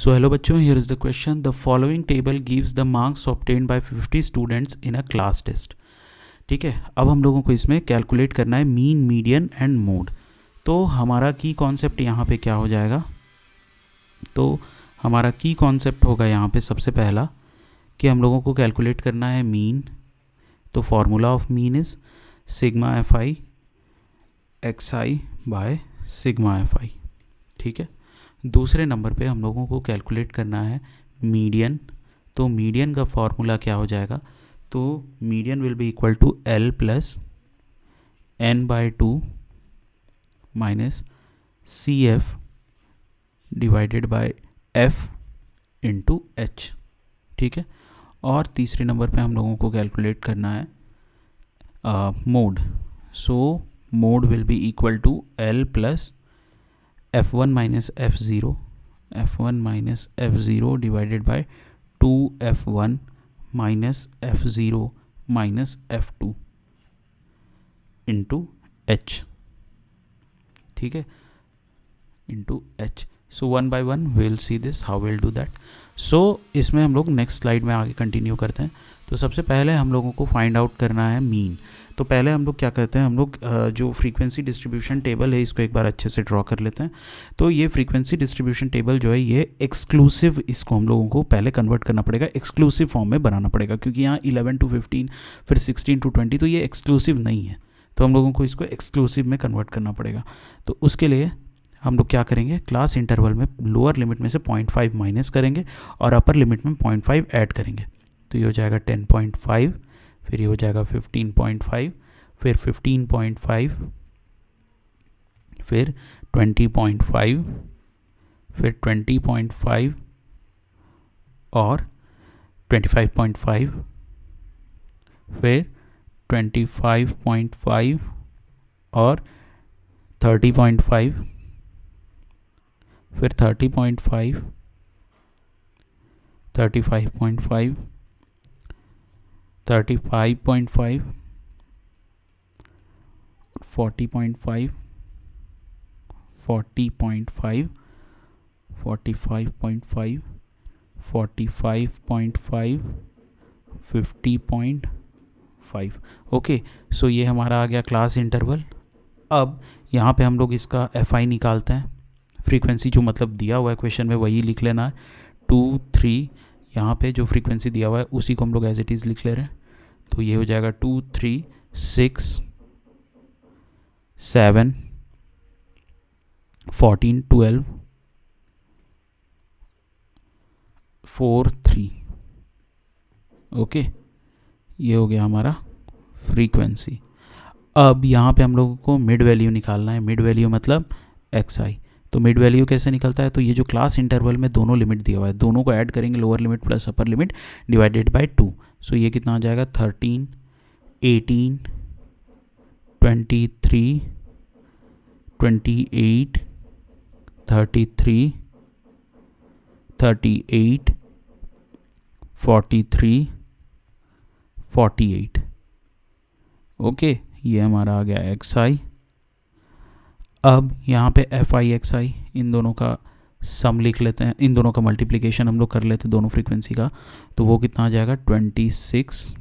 सो hello बच्चों, here is the question. The following table gives the marks obtained by 50 students in a class test. ठीक है, अब हम लोगों को इसमें कैलकुलेट करना है मीन, मीडियन एंड मोड। तो हमारा की कॉन्सेप्ट यहाँ पे क्या हो जाएगा? तो हमारा की कॉन्सेप्ट होगा यहाँ पे सबसे पहला कि हम लोगों को कैलकुलेट करना है मीन। तो formula of mean is sigma F I x I by sigma F I. ठीक है, दूसरे नंबर पे हम लोगों को कैलकुलेट करना है मीडियन। तो मीडियन का फॉर्मूला क्या हो जाएगा? तो median will be equal to L plus N by 2 minus C F divided by F into H. ठीक है, और तीसरे नंबर पे हम लोगों को कैलकुलेट करना है mode. So mode will be equal to L plus f1 minus f0 divided by 2f1 minus f0 minus f2 into h। ठीक है, into h। So 1 by 1 we'll see this how we'll do that। सो इसमें हम लोग next slide में आगे continue करते हैं। तो सबसे पहले हम लोगों को फाइंड आउट करना है मीन। तो पहले हम लोग क्या करते हैं, हम लोग जो फ्रीक्वेंसी डिस्ट्रीब्यूशन टेबल है इसको एक बार अच्छे से ड्रॉ कर लेते हैं। तो ये फ्रीक्वेंसी डिस्ट्रीब्यूशन टेबल जो है ये एक्सक्लूसिव, इसको हम लोगों को पहले कन्वर्ट करना पड़ेगा, एक्सक्लूसिव फॉर्म में बनाना पड़ेगा, क्योंकि यहाँ 11 to 15 फिर 16 to 20 तो ये एक्सक्लूसिव नहीं है। तो हम लोगों को इसको एक्सक्लूसिव में कन्वर्ट करना पड़ेगा। तो उसके लिए हम लोग क्या करेंगे, क्लास इंटरवल में लोअर लिमिट में से 0.5 माइनस करेंगे और अपर लिमिट में 0.5 ऐड करेंगे। तो ये हो जाएगा 10.5, फिर ये हो जाएगा 15.5, फिर 15.5, फिर 20.5, फिर 20.5 और 25.5, फिर 25.5 और 30.5, फिर 30.5, 35.5, 35.5, 40.5, 40.5, 45.5, 45.5, 50.5। ओके, सो ये हमारा आ गया क्लास इंटरवल। अब यहाँ पे हम लोग इसका एफ आई निकालते हैं। फ्रीक्वेंसी जो मतलब दिया हुआ है क्वेश्चन में वही लिख लेना है, 2, 3। यहाँ पे जो फ्रीक्वेंसी दिया हुआ है उसी को हम लोग एज इट इज़ लिख ले रहे हैं। तो ये हो जाएगा 2, 3, 6, 7, 14, 12, 4, 3। ओके, ये हो गया हमारा फ्रीक्वेंसी। अब यहाँ पे हम लोगों को मिड वैल्यू निकालना है। मिड वैल्यू मतलब एक्स आई। तो मिड वैल्यू कैसे निकलता है? तो ये जो क्लास इंटरवल में दोनों लिमिट दिया हुआ है, दोनों को ऐड करेंगे, lower limit plus upper limit divided by 2। सो ये कितना आ जाएगा? 13, 18, 23, 28, 33, 38, 43, 48। ओके, ये हमारा आ गया एक्स आई। अब यहाँ पे एफ आई एक्स आई, इन दोनों का सम लिख लेते हैं, इन दोनों का मल्टीप्लिकेशन हम लोग कर लेते हैं दोनों फ्रीक्वेंसी का। तो वो कितना आ जाएगा? 26,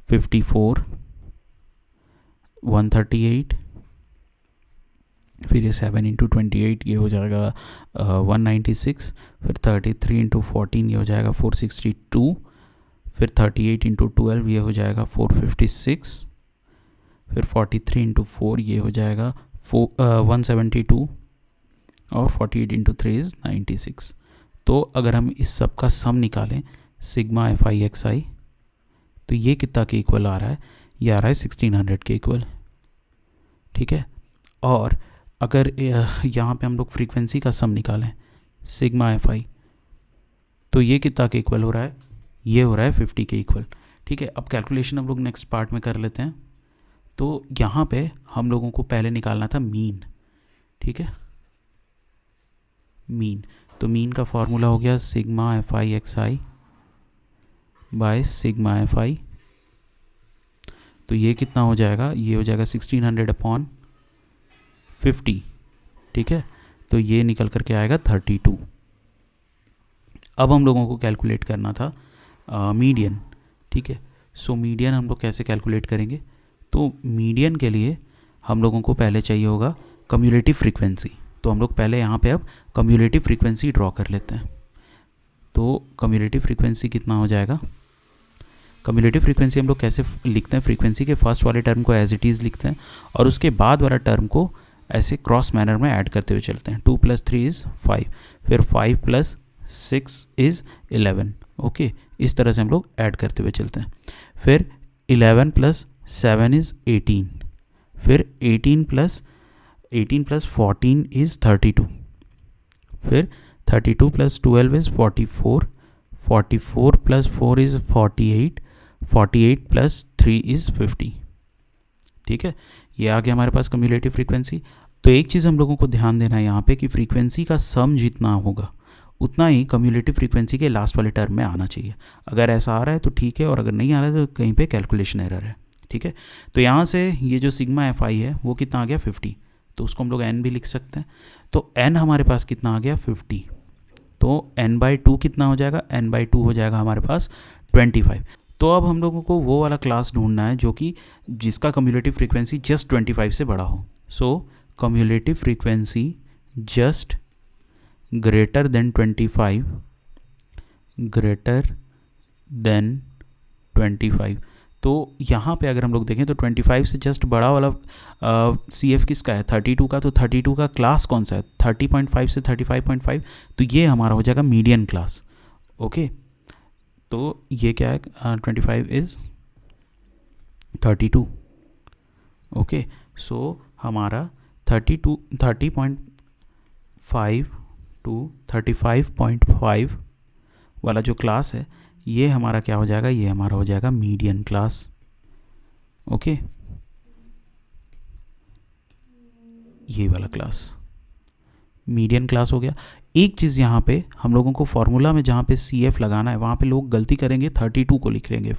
54, 138, फिर ये 7 इंटू 28 ये हो जाएगा 196, फिर 33 इंटू 14 ये हो जाएगा 462, फिर 38 इंटू 12 ये हो जाएगा 456, फिर 43 इंटू 4 ये हो जाएगा 172, और 48 इंटू 3 इज़ 96। तो अगर हम इस सब का सम निकालें सिग्मा एफ आई एक्स आई, तो ये कितना के इक्वल आ रहा है? ये आ रहा है 1600 के इक्वल। ठीक है, और अगर यहाँ पे हम लोग फ्रीक्वेंसी का सम निकालें सिग्मा एफ आई, तो ये कितना के इक्वल हो रहा है? ये हो रहा है 50 के इक्वल। ठीक है, अब कैलकुलेशन हम लोग नेक्स्ट पार्ट में कर लेते हैं। तो यहाँ पे हम लोगों को पहले निकालना था मीन। ठीक है, मीन। तो मीन का फॉर्मूला हो गया sigma F I x I by sigma F I. तो ये कितना हो जाएगा? ये हो जाएगा 1600 अपॉन 50। ठीक है, तो ये निकल करके आएगा 32। अब हम लोगों को कैलकुलेट करना था मीडियन, ठीक है। सो मीडियन हम लोग कैसे कैलकुलेट करेंगे? तो मीडियन के लिए हम लोगों को पहले चाहिए होगा कम्युलेटिव फ्रीक्वेंसी। तो हम लोग पहले यहाँ पे अब कम्युलेटिव फ्रीक्वेंसी ड्रॉ कर लेते हैं। तो कम्युलेटिव फ्रीक्वेंसी कितना हो जाएगा? कम्युलेटिव फ्रीक्वेंसी हम लोग कैसे लिखते हैं? फ्रीक्वेंसी के फर्स्ट वाले टर्म को एज इट इज़ लिखते हैं और उसके बाद वाला टर्म को ऐसे क्रॉस मैनर में ऐड करते हुए चलते हैं। 2 + 3 इज़ 5, फिर 5 + 6 इज़ 11। ओके, इस तरह से हम लोग ऐड करते हुए चलते हैं। फिर 11 + 7 इज़ 18, फिर 18 + 14 इज़ 32, फिर 32 + 12 इज़ 44, 44 + 4 इज़ 48, 48 + 3 इज़ 50। ठीक है, ये आ गया हमारे पास कम्युलेटिव फ्रीक्वेंसी। तो एक चीज़ हम लोगों को ध्यान देना है यहाँ पे कि फ्रीक्वेंसी का सम जितना होगा उतना ही कम्युलेटिव फ्रीक्वेंसी के लास्ट वाले टर्म में आना चाहिए। अगर ऐसा आ रहा है तो ठीक है, और अगर नहीं आ रहा है तो कहीं पे कैलकुलेशन एरर है। ठीक है, तो यहाँ से ये जो सिग्मा एफ आई है वो कितना आ गया? 50। तो उसको हम लोग n भी लिख सकते हैं। तो n हमारे पास कितना आ गया? 50। तो n/2 कितना हो जाएगा? n/2 हो जाएगा हमारे पास 25। तो अब हम लोगों को वो वाला क्लास ढूंढना है जो कि जिसका कम्युलेटिव फ्रीक्वेंसी जस्ट 25 से बड़ा हो। So cumulative frequency just greater than 25, greater than 25। तो यहाँ पे अगर हम लोग देखें तो 25 से जस्ट बड़ा वाला CF किसका है? 32 का। तो 32 का क्लास कौन सा है? 30.5 से 35.5। तो ये हमारा हो जाएगा मीडियन क्लास। ओके, तो ये क्या है? 25 इज़ 32। ओके, सो हमारा 30.5 टू 35.5 वाला जो क्लास है ये हमारा क्या हो जाएगा? ये हमारा हो जाएगा मीडियन क्लास। ओके, ये वाला क्लास मीडियन क्लास हो गया। एक चीज़ यहाँ पे हम लोगों को फॉर्मूला में जहाँ पे CF लगाना है वहाँ पे लोग गलती करेंगे, 32 को लिख लेंगे,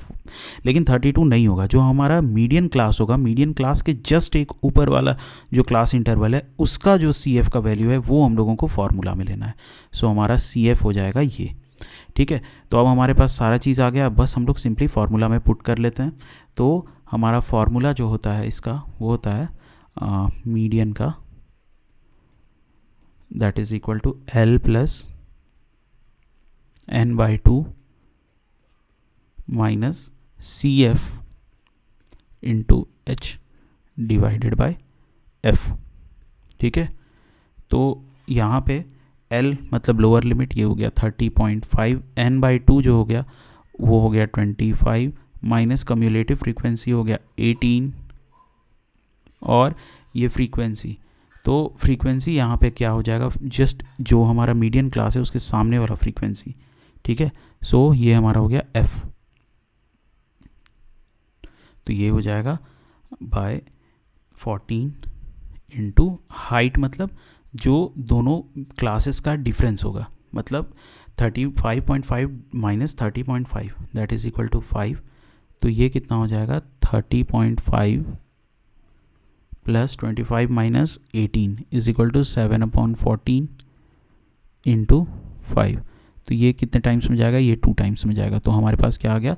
लेकिन 32 नहीं होगा। जो हमारा मीडियन क्लास होगा, मीडियन क्लास के जस्ट एक ऊपर वाला जो क्लास इंटरवल है उसका जो CF का वैल्यू है वो हम लोगों को फॉर्मूला में लेना है। सो हमारा CF हो जाएगा ये। ठीक है, तो अब हमारे पास सारा चीज़ आ गया। बस हम लोग सिंपली फार्मूला में पुट कर लेते हैं। तो हमारा फार्मूला जो होता है इसका वो होता है मीडियन का, that is equal to L + n/2 minus CF into H divided by F। ठीक है, तो यहाँ पे L मतलब लोअर लिमिट, ये हो गया 30.5, n/2 जो हो गया वो हो गया 25, माइनस कम्युलेटिव फ्रीक्वेंसी हो गया 18, और ये फ्रीक्वेंसी। तो फ्रीक्वेंसी यहाँ पे क्या हो जाएगा? जस्ट जो हमारा मीडियन क्लास है उसके सामने वाला फ्रीक्वेंसी। ठीक है, सो ये हमारा हो गया F। तो ये हो जाएगा बाय 14 इंटू हाइट, मतलब जो दोनों क्लासेस का डिफरेंस होगा, मतलब 35.5 minus 30.5 that is equal to 5। तो ये कितना हो जाएगा? 30.5 plus 25 minus 18 is equal to 7/14 into 5। तो ये कितने टाइम्स में जाएगा? ये 2 टाइम्स में जाएगा। तो हमारे पास क्या आ गया?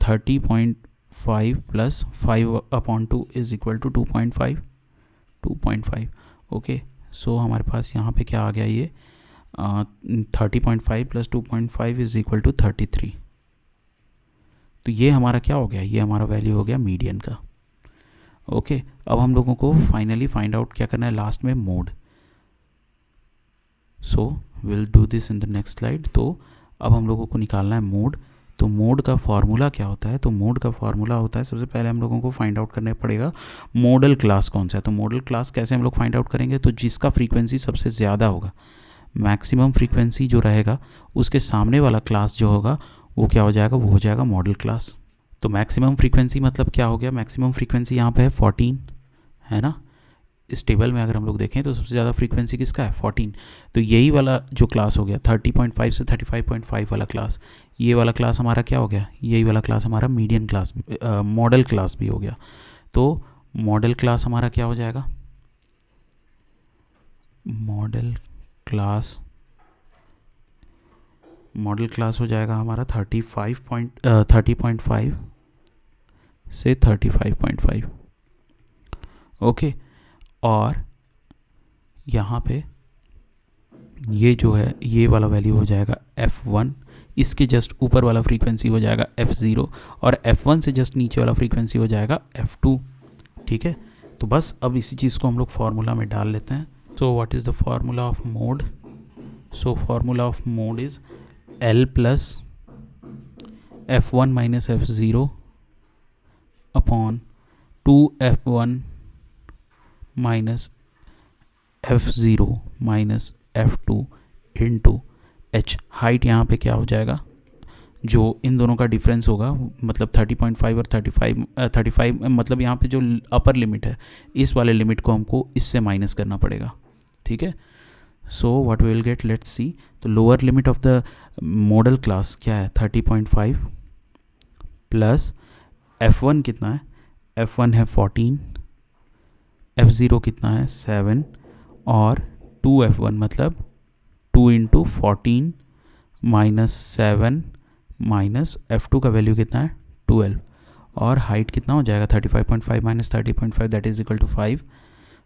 30.5 plus 5/2 is equal to 2.5। Okay, so हमारे पास यहाँ पे क्या आ गया? ये 30.5 प्लस 2.5 इज इक्वल टू 33। तो ये हमारा क्या हो गया? ये हमारा वैल्यू हो गया मीडियन का। ओके, अब हम लोगों को फाइनली फाइंड आउट क्या करना है? लास्ट में mode. So will do this in the next slide. तो अब हम लोगों को निकालना है मोड। तो मोड का फॉर्मूला क्या होता है? तो मोड का फॉर्मूला होता है, सबसे पहले हम लोगों को फाइंड आउट करना पड़ेगा मॉडल क्लास कौन सा है। तो मॉडल क्लास कैसे हम लोग फाइंड आउट करेंगे? तो जिसका फ्रीक्वेंसी सबसे ज़्यादा होगा, मैक्सिमम फ्रीक्वेंसी जो रहेगा उसके सामने वाला क्लास जो होगा वो क्या हो जाएगा? वो हो जाएगा मॉडल क्लास। तो मैक्सिमम फ्रीक्वेंसी मतलब क्या हो गया? मैक्सिमम फ्रीक्वेंसी यहाँ पे है 14, है ना। इस टेबल में अगर हम लोग देखें तो सबसे ज़्यादा फ्रीक्वेंसी किसका है? 14। तो यही वाला जो क्लास हो गया 30.5 से 35.5 वाला क्लास, ये वाला क्लास हमारा क्या हो गया? यही वाला क्लास हमारा मीडियन क्लास, मॉडल क्लास भी हो गया। तो मॉडल क्लास हमारा क्या हो जाएगा? मॉडल क्लास मॉडल क्लास हो जाएगा हमारा 30.5 से 35.5। ओके, और यहाँ पे ये जो है ये वाला वैल्यू हो जाएगा F1, इसके जस्ट ऊपर वाला फ्रीक्वेंसी हो जाएगा F0, और F1 से जस्ट नीचे वाला फ्रीक्वेंसी हो जाएगा F2। ठीक है, तो बस अब इसी चीज़ को हम लोग फार्मूला में डाल लेते हैं। So what is the formula of mode? So formula of mode is L plus F1 minus F0 upon 2F1 minus F0 minus F2 into H। Height यहाँ पे क्या हो जाएगा, जो इन दोनों का डिफरेंस होगा, मतलब 30.5 और 35 मतलब यहाँ पे जो अपर लिमिट है इस वाले लिमिट को हमको इससे माइनस करना पड़ेगा। ठीक है, so what we will get, let's see. तो lower limit of the modal class क्या है 30.5 प्लस F1 कितना है, F1 है 14, F0 कितना है 7 और 2F1 मतलब 2 इंटू 14 माइनस 7 माइनस F2 का वैल्यू कितना है 12, और हाइट कितना हो जाएगा 35.5 minus 30.5 that is equal to 5।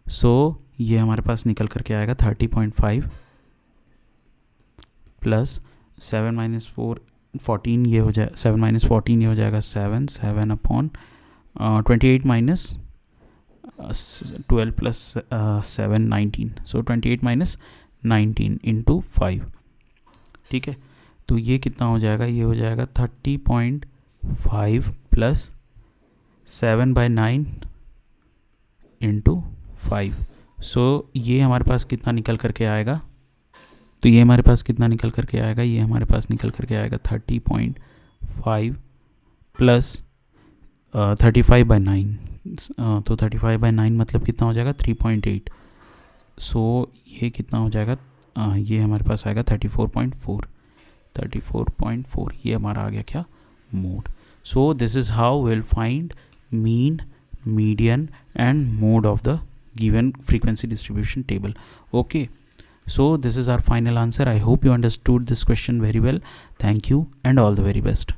So ये हमारे पास निकल करके आएगा 30.5 प्लस 7 माइनस 14 ये हो जाए 7 माइनस 14 ये हो जाएगा 7 अपॉन 28 माइनस 12 प्लस 7 19, सो 28 माइनस 19 इंटू 5। ठीक है, तो ये कितना हो जाएगा, ये हो जाएगा 30.5 प्लस 7/9 इंटू 5। सो ये हमारे पास कितना निकल करके आएगा, तो ये हमारे पास कितना निकल करके आएगा, ये हमारे पास निकल करके आएगा 30.5 प्लस 35/9, तो 35/9 मतलब कितना हो जाएगा 3.8। सो ये कितना हो जाएगा, ये हमारे पास आएगा 34.4, ये हमारा आ गया क्या, mode. So this is how will find mean, median and mode of the given frequency distribution table. Okay, so this is our final answer. I hope you understood this question very well. Thank you and all the very best.